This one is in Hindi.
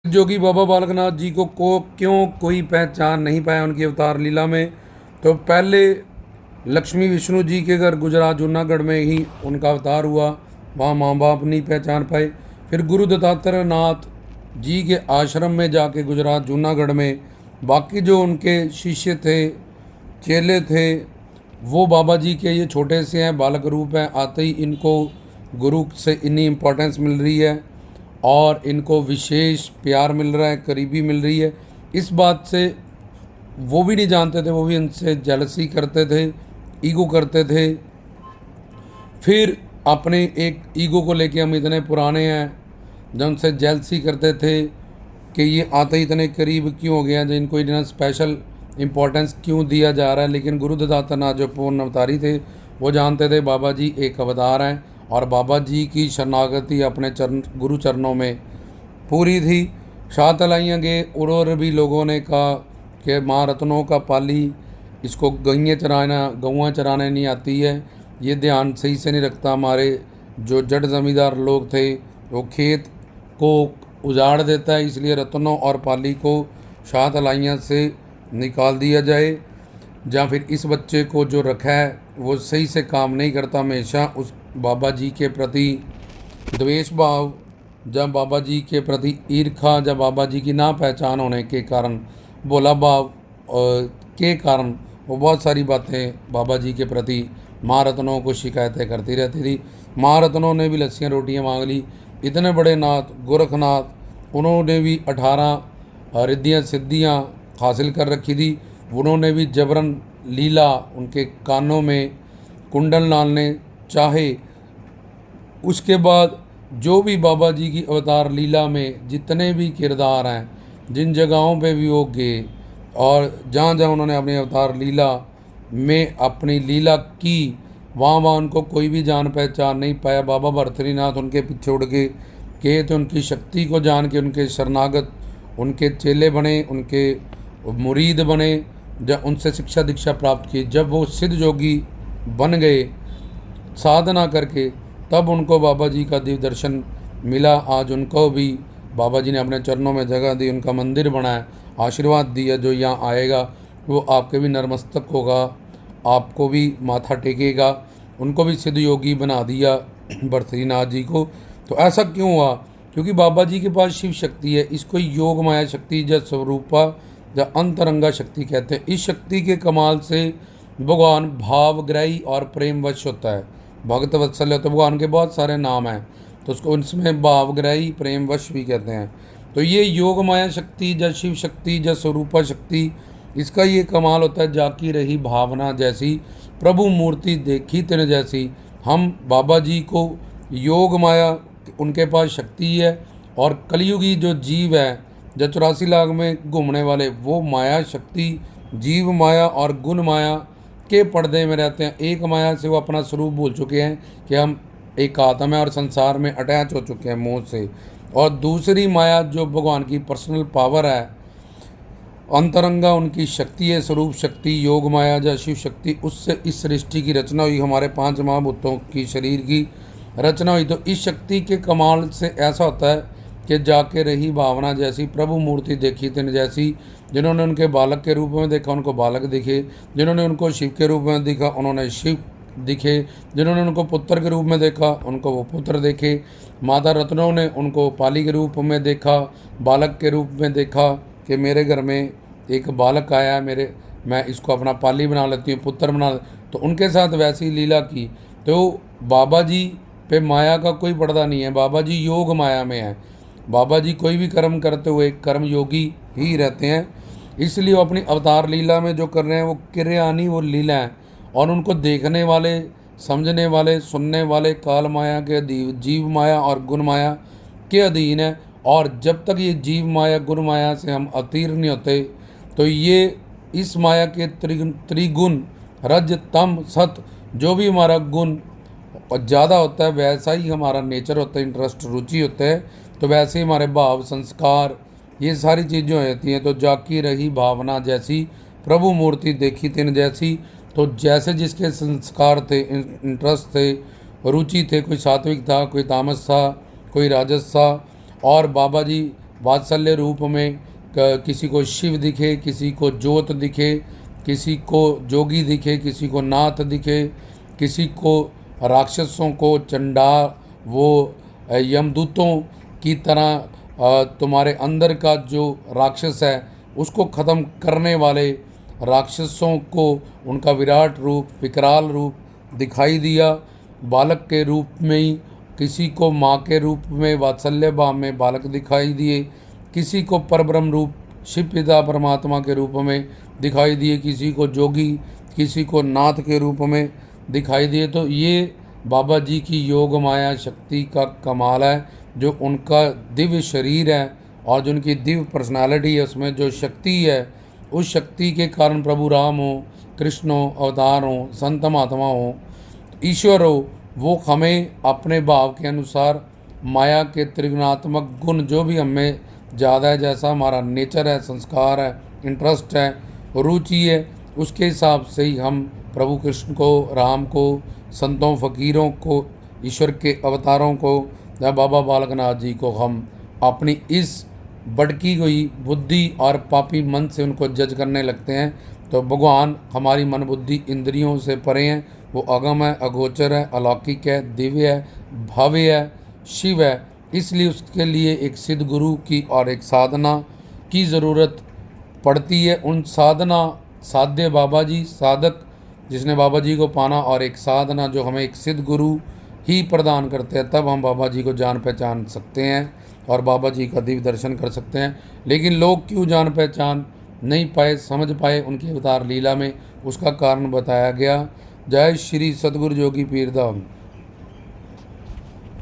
जोगी बाबा बालकनाथ जी को क्यों कोई पहचान नहीं पाया उनकी अवतार लीला में। तो पहले लक्ष्मी विष्णु जी के घर गुजरात जूनागढ़ में ही उनका अवतार हुआ, वहाँ माँ बाप नहीं पहचान पाए। फिर गुरु दत्तात्रेय नाथ जी के आश्रम में जाके गुजरात जूनागढ़ में बाकी जो उनके शिष्य थे, चेले थे, वो बाबा जी के ये छोटे से हैं, बालक रूप हैं, आते ही इनको गुरु से इतनी इम्पोर्टेंस मिल रही है और इनको विशेष प्यार मिल रहा है, करीबी मिल रही है। इस बात से वो भी नहीं जानते थे, वो भी इनसे जेलसी करते थे, ईगो करते थे। फिर अपने एक ईगो को लेके हम इतने पुराने हैं, जब उनसे जेलसी करते थे कि ये आते ही इतने करीब क्यों हो गया, जो इनको इतना स्पेशल इम्पोर्टेंस क्यों दिया जा रहा है। लेकिन गुरु दत्तात्रेय नाथ जो पूर्ण अवतारी थे, वो जानते थे बाबा जी एक अवतार हैं और बाबा जी की शरणागति अपने चरण गुरु चरणों में पूरी थी। शाह तलाइयाँ गए और भी लोगों ने कहा कि माँ रत्नों का पाली, इसको गौएँ चराने नहीं आती है, ये ध्यान सही से नहीं रखता। हमारे जो जट जमींदार लोग थे वो खेत को उजाड़ देता है, इसलिए रत्नों और पाली को शाह तलाइयाँ से निकाल दिया जाए। या फिर इस बच्चे को जो रखा है वो सही से काम नहीं करता, हमेशा उस बाबा जी के प्रति द्वेष भाव, जब बाबा जी के प्रति ईर्खा, जब बाबा जी की ना पहचान होने के कारण, भोला भाव के कारण वो बहुत सारी बातें बाबा जी के प्रति माँ रत्नों को शिकायतें करती रहती थी। माँ रत्नों ने भी लस्सियाँ रोटियाँ मांग ली। इतने बड़े नाथ गोरखनाथ, उन्होंने भी 18 रिद्धियाँ सिद्धियाँ हासिल कर रखी थी। उन्होंने भी जबरन लीला, उनके कानों में कुंडल डालने चाहे। उसके बाद जो भी बाबा जी की अवतार लीला में जितने भी किरदार हैं, जिन जगहों पे भी वो गए और जहाँ जहाँ उन्होंने अपनी अवतार लीला में अपनी लीला की, वहाँ वहाँ उनको कोई भी जान पहचान नहीं पाया। बाबा भर्तृनाथ उनके पीछे उड़ के गए थे, उनकी शक्ति को जान के उनके शरणागत, उनके चेले बने, उनके मुरीद बने, जब उनसे शिक्षा दीक्षा प्राप्त की। जब वो सिद्ध जोगी बन गए साधना करके, तब उनको बाबा जी का दिव्य दर्शन मिला। आज उनको भी बाबा जी ने अपने चरणों में जगह दी, उनका मंदिर बनाया, आशीर्वाद दिया, जो यहाँ आएगा वो आपके भी नतमस्तक होगा, आपको भी माथा टेकेगा। उनको भी सिद्ध योगी बना दिया बद्रीनाथ जी को। तो ऐसा क्यों हुआ? क्योंकि बाबा जी के पास शिव शक्ति है, इसको योग माया शक्ति या स्वरूपा या अंतरंगा शक्ति कहते हैं। इस शक्ति के कमाल से भगवान भावग्राही और प्रेमवश होता है। भक्त वत्सल्य, तो भगवान के बहुत सारे नाम हैं, तो उसको उनमें भावग्राही प्रेमवश भी कहते हैं। तो ये योग माया शक्ति या शिव शक्ति या स्वरूपा शक्ति, इसका ये कमाल होता है, जाकी रही भावना जैसी, प्रभु मूर्ति देखी तेन जैसी। हम बाबा जी को योग माया, उनके पास शक्ति है, और कलयुगी जो जीव है, जो 84 लाख में घूमने वाले, वो माया शक्ति, जीव माया और गुण माया के पर्दे में रहते हैं। एक माया से वो अपना स्वरूप भूल चुके हैं कि हम एक आत्मा है और संसार में अटैच हो चुके हैं मोह से। और दूसरी माया जो भगवान की पर्सनल पावर है, अंतरंगा उनकी शक्ति है, स्वरूप शक्ति, योग माया या शिव शक्ति, उससे इस सृष्टि की रचना हुई, हमारे 5 महाभूतों की शरीर की रचना हुई। तो इस शक्ति के कमाल से ऐसा होता है कि जाके रही भावना जैसी, प्रभु मूर्ति देखी तेन जैसी। जिन्होंने उनके बालक के रूप में देखा उनको बालक दिखे, जिन्होंने उनको शिव के रूप में देखा उन्होंने शिव दिखे, जिन्होंने उनको पुत्र के रूप में देखा उनको वो पुत्र देखे। माता रत्नों ने उनको पाली के रूप में देखा, बालक के रूप में देखा कि मेरे घर में एक बालक आया है, मैं इसको अपना पाली बना लेती हूँ, पुत्र बना। तो उनके साथ वैसी लीला की। तो बाबा जी पे माया का कोई पर्दा नहीं है, बाबा जी योग माया में है। बाबा जी कोई भी कर्म करते हुए कर्म योगी ही रहते हैं, इसलिए वो अपनी अवतार लीला में जो कर रहे हैं वो क्रियानी, वो लीला है। और उनको देखने वाले, समझने वाले, सुनने वाले काल माया के जीव माया और गुण माया के अधीन है। और जब तक ये जीव माया गुण माया से हम अतीर्ण नहीं होते, तो ये इस माया के त्रिगुण रज तम सत, जो भी हमारा गुण और ज़्यादा होता है वैसा ही हमारा नेचर होता है, इंटरेस्ट रुचि होता है, तो वैसे ही हमारे भाव संस्कार ये सारी चीज़ें हो जाती हैं। तो जाकी रही भावना जैसी, प्रभु मूर्ति देखी तेन जैसी। तो जैसे जिसके संस्कार थे, इंटरेस्ट थे, रुचि थे, कोई सात्विक था, कोई तामस था, कोई राजस था। और बाबा जी वात्सल्य रूप में किसी को शिव दिखे, किसी को ज्योत दिखे, किसी को जोगी दिखे, किसी को नाथ दिखे, किसी को राक्षसों को चंडा वो यमदूतों की तरह तुम्हारे अंदर का जो राक्षस है उसको ख़त्म करने वाले राक्षसों को उनका विराट रूप, विकराल रूप दिखाई दिया। बालक के रूप में ही किसी को माँ के रूप में वात्सल्य भाव में बालक दिखाई दिए, किसी को परब्रह्म रूप शिव पिता परमात्मा के रूप में दिखाई दिए, किसी को जोगी, किसी को नाथ के रूप में दिखाई दिए। तो ये बाबा जी की योग माया शक्ति का कमाल है। जो उनका दिव्य शरीर है और जो उनकी दिव्य पर्सनालिटी है, उसमें जो शक्ति है, उस शक्ति के कारण प्रभु राम हो, कृष्ण हो, अवतार हो, संत महात्मा हो, ईश्वर हो, वो हमें अपने भाव के अनुसार माया के त्रिगुणात्मक गुण जो भी हमें ज़्यादा है, जैसा हमारा नेचर है, संस्कार है, इंटरेस्ट है, रुचि है, उसके हिसाब से ही हम प्रभु कृष्ण को, राम को, संतों फकीरों को, ईश्वर के अवतारों को या बाबा बालकनाथ जी को हम अपनी इस भटकी हुई बुद्धि और पापी मन से उनको जज करने लगते हैं। तो भगवान हमारी मन बुद्धि इंद्रियों से परे हैं, वो अगम है, अगोचर है, अलौकिक है, दिव्य है, भव्य है, शिव है। इसलिए उसके लिए एक सिद्ध गुरु की और एक साधना की ज़रूरत पड़ती है। उन साधना साध्य बाबा जी, साधक जिसने बाबा जी को पाना, और एक साधना जो हमें एक सिद्ध गुरु ही प्रदान करते हैं, तब हम बाबा जी को जान पहचान सकते हैं और बाबा जी का दिव्य दर्शन कर सकते हैं। लेकिन लोग क्यों जान पहचान नहीं पाए, समझ पाए उनके अवतार लीला में, उसका कारण बताया गया। जय श्री सतगुरु जोगी पीर धाम।